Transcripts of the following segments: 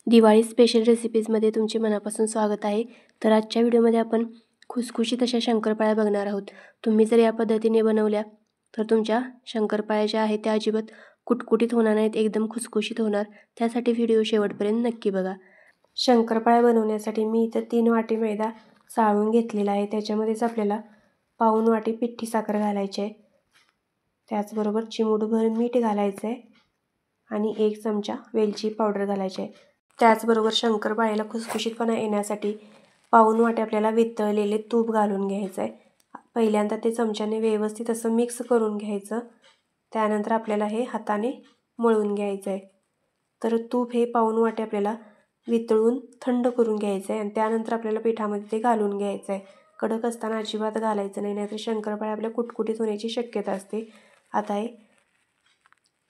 Diwali special रेसिपीजमध्ये तुमचे मनापासून स्वागत आहे। तर आजच्या व्हिडिओमध्ये आपण खुसखुशीत अशा शंकरपाळ्या बघणार आहोत। तुम्ही जर या पद्धतीने बनवल्या तर तुमच्या शंकरपाळ्या ज्या आहेत त्या अजिबात कुटकुटीत होणार नाहीत, एकदम खुसखुशीत होणार। त्यासाठी व्हिडिओ शेवटपर्यंत नक्की बघा। शंकरपाळ्या बनवण्यासाठी मी इथं 3 वाटी मैदा चाळून घेतलेला आहे। त्याच्यामध्येच आपल्याला पाऊण वाटी पिठी साखर घालायची आहे, त्याचबरोबर चिमूटभर मीठ घालायचं आहे आणि 1 चमचा वेलची पावडर घालायची आहे। त्याचबरोबर शंकरपाळ्याला खुसखुशीतपणा येण्यासाठी पाऊण वाटी आपल्याला वितळलेले तूप घालून घ्यायचं आहे। पहिल्यांदा ते चमच्याने व्यवस्थित असं मिक्स करून घ्यायचं, त्यानंतर आपल्याला हे हाताने मळून घ्यायचं आहे। तर तूप हे पाऊण वाटी आपल्याला वितळून थंड करून घ्यायचं आहे आणि त्यानंतर आपल्याला पिठामध्ये ते घालून घ्यायचं आहे। कडक असताना अजिबात घालायचं नाही, नाहीतर शंकरपाळ्या आपल्या कुटकुटीत होण्याची शक्यता असते। आता हे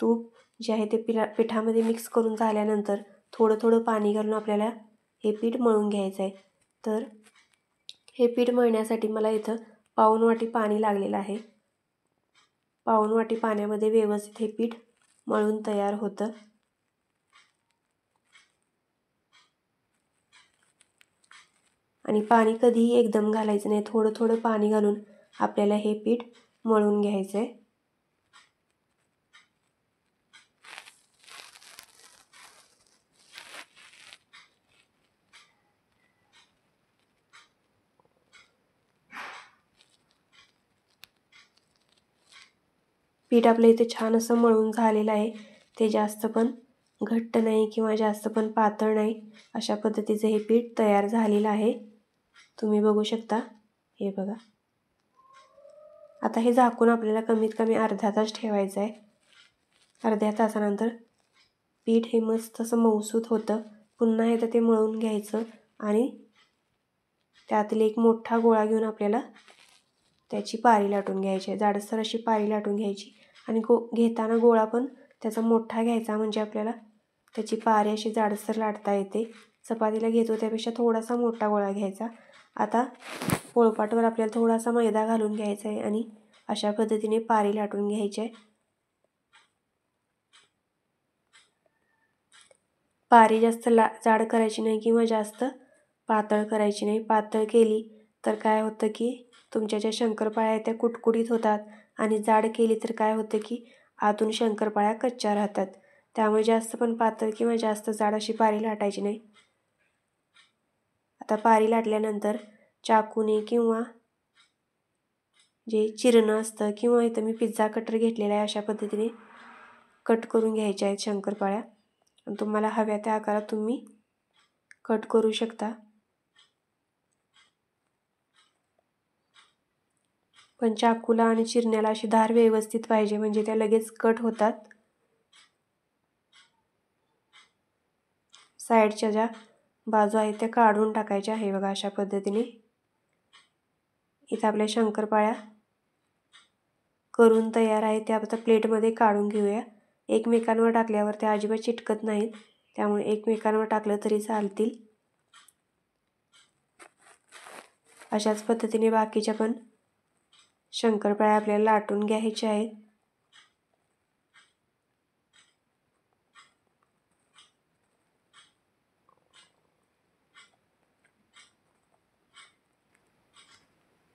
तूप जे आहे ते पिठामध्ये मिक्स करून झाल्यानंतर थोडं थोडं पाणी घालून आपल्याला हे पीठ मळून घ्यायचं आहे। तर हे पीठ मळण्यासाठी मला इथं पाऊण वाटी पाणी लागलेलं आहे। पाऊण वाटी पाण्यामध्ये व्यवस्थित हे पीठ मळून तयार होतं। आणि पाणी कधीही एकदम घालायचं नाही, थोडं थोडं पाणी घालून आपल्याला हे पीठ मळून घ्यायचं आहे। पीठ आपलं इथे छान असं मळून झालेलं आहे। ते जास्त पण घट्ट नाही किंवा जास्त पण पातळ नाही, अशा पद्धतीचं हे पीठ तयार झालेलं आहे। तुम्ही बघू शकता, हे बघा। आता हे झाकून आपल्याला कमीत कमी अर्धा तास ठेवायचं आहे। अर्ध्या तासानंतर पीठ हे मस्त असं मऊसूत होतं। पुन्हा एकदा ते मळून घ्यायचं आणि त्यातील एक मोठा गोळा घेऊन आपल्याला त्याची पारी लाटून घ्यायची आहे। जाडसर अशी पारी लाटून घ्यायची आणि घेताना गोळा पण त्याचा मोठा घ्यायचा, म्हणजे आपल्याला त्याची पारी अशी जाडसर लाटता येते। चपातीला घेतो त्यापेक्षा थोडासा मोठा गोळा घ्यायचा। आता पोळपाटवर आपल्याला थोडासा मैदा घालून घ्यायचा आहे आणि अशा पद्धतीने पारी लाटून घ्यायची आहे। पारी जास्त जाड करायची नाही किंवा जास्त पातळ करायची नाही। पातळ केली तर काय होतं की तुमच्या ज्या शंकरपाळ्या आहेत त्या कुटकुटीत होतात आणि जाड केली तर काय होतं की आतून शंकरपाळ्या कच्च्या राहतात। त्यामुळे जास्त पण पातळ किंवा जास्त जाड अशी पारी लाटायची नाही। आता पारी लाटल्यानंतर चाकूने किंवा जे चिरणं असतं किंवा इथं मी पिझ्झा कटर घेतलेला आहे, अशा पद्धतीने कट करून घ्यायच्या आहेत शंकरपाळ्या। आणि तुम्हाला हव्या त्या आकारात तुम्ही कट करू शकता, पण चाकूला आणि चिरण्याला अशी धार व्यवस्थित पाहिजे, म्हणजे त्या लगेच कट होतात। साईडच्या ज्या बाजू आहेत त्या काढून टाकायच्या आहे बघा, अशा पद्धतीने। इथं आपल्या शंकरपाळ्या करून तयार आहे, त्या आता प्लेटमध्ये काढून घेऊया। एकमेकांवर टाकल्यावर त्या अजिबात चिटकत नाहीत, त्यामुळे एकमेकांवर टाकलं तरी चालतील। अशाच पद्धतीने बाकीच्या पण शंकरपाळ्या आपल्याला लाटून घ्यायच्या आहेत।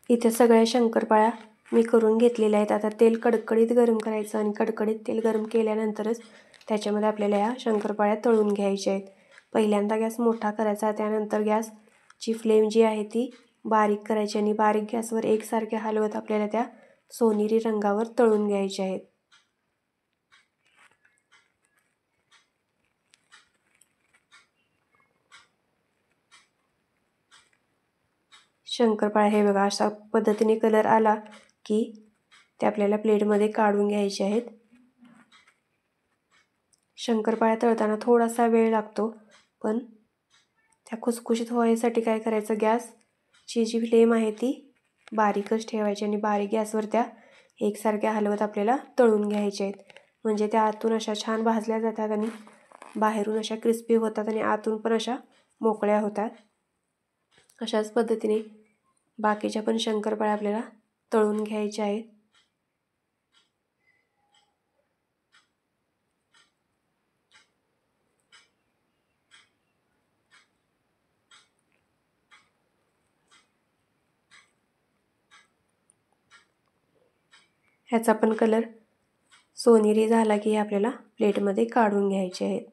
इथे सगळ्या शंकरपाळ्या मी करून घेतलेल्या आहेत। आता तेल कडकडीत गरम करायचं आणि कडकडीत तेल गरम केल्यानंतरच त्याच्यामध्ये आपल्याला या शंकरपाळ्या तळून घ्यायच्या आहेत। पहिल्यांदा गॅस मोठा करायचा, त्यानंतर गॅसची फ्लेम जी आहे ती बारीक करायची आणि बारीक गॅसवर एकसारखे हलवत आपल्याला त्या सोनेरी रंगावर तळून घ्यायच्या आहेत। शंकरपाळ्या हे बघा, अशा पद्धतीने कलर आला की ते आपल्याला प्लेटमध्ये काढून घ्यायचे आहेत। शंकरपाळ्या तळताना थोडासा वेळ लागतो, पण त्या खुसखुशीत व्हायसाठी काय करायचं, गॅसची जी फ्लेम आहे ती बारीकच ठेवायची आणि बारीक गॅसवर त्या एकसारख्या हलवत आपल्याला तळून घ्यायच्या आहेत, म्हणजे त्या आतून अशा छान भाजल्या जातात आणि बाहेरून अशा क्रिस्पी होतात आणि आतून पण अशा मोकळ्या होतात। अशाच पद्धतीने बाकीच्या पण शंकरपाळ्या आपल्याला तळून घ्यायच्या आहेत। ह्याचा पण कलर सोनेरी झाला की आपल्याला प्लेटमध्ये काढून घ्यायचे आहेत.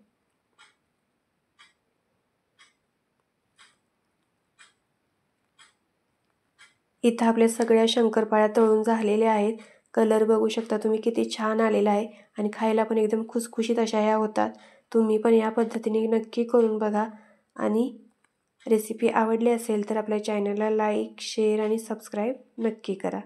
इथं आपल्या सगळ्या शंकरपाळ्या तळून झालेल्या आहेत. कलर बघू शकता तुम्ही किती छान आलेला आहे आणि खायला पण एकदम खुसखुशीत अशा ह्या होतात. तुम्ही पण या पद्धतीने नक्की करून बघा आणि रेसिपी आवडली असेल तर आपल्या चॅनलला लाईक, शेअर आणि सबस्क्राईब नक्की करा.